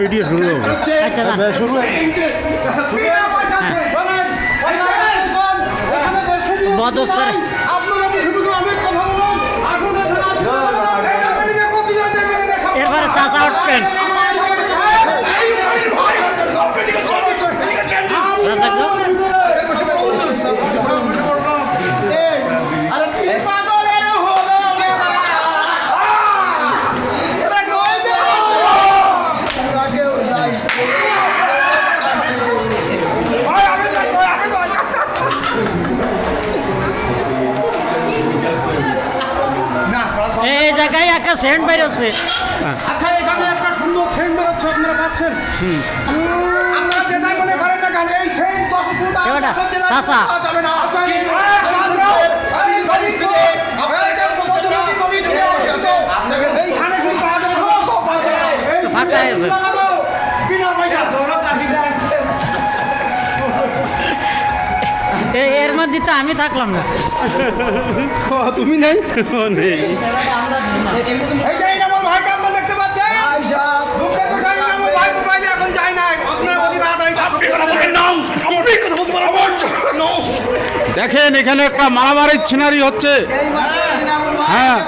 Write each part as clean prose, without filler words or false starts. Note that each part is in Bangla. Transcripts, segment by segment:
ভিডিও শুরু হবে। আচ্ছা না শুরু বদর স্যার এরপরে চাচা উঠবেন এই জায়গায় একটা সেন্ট বেরোচ্ছে। আচ্ছা এখানে একটা সুন্দর সেন্ট বেরোচ্ছে আপনারা পাচ্ছেন আপনারা যেটা মনে করেন না কেন এই সেন্ট 10 ফুট এবারটা চাচা যাবে না এইখানে শুধু পাওয়া যাবে ফাঁকা আছে বিনা পয়সা এর মধ্যে তো আমি থাকলাম না তুমি নেই নেই এই যে এই আমার ভাইকে আপনারা দেখতে পাচ্ছেন দুঃখে তো জানি না আমার ভাই মোবাইলে এখন যায় না আপনার অধিক আদায় আপনি কথা বলেন না আপনি কথা বলতে পারবেন না দেখেন এখানে একটা মারামারির সিনারি হচ্ছে। হ্যাঁ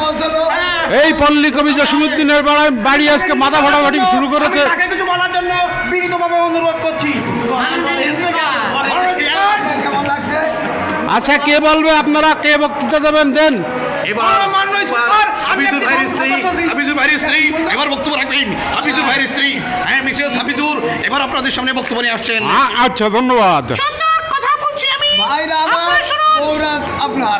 এই পল্লী কবি জসিমউদ্দিনের বাড়ি আজকে মাথা ফাটাফাটি শুরু করেছে। তাকে কিছু বলার জন্য বিনীতভাবে অনুরোধ করছি আচ্ছা কে বলবে, আপনারা কে বক্তৃতা দেবেন দেন। হাফিজুর ভাইয়ের স্ত্রী এবার বক্তব্য রাখবেন। হাফিজুর ভাইয়ের স্ত্রী হ্যাঁ মিসেস হাফিজুর এবার আপনাদের সামনে বক্তব্য নিয়ে আসছেন। আচ্ছা ধন্যবাদ। কথা বলছি আমি ভাইরা আমার ওরা আপনার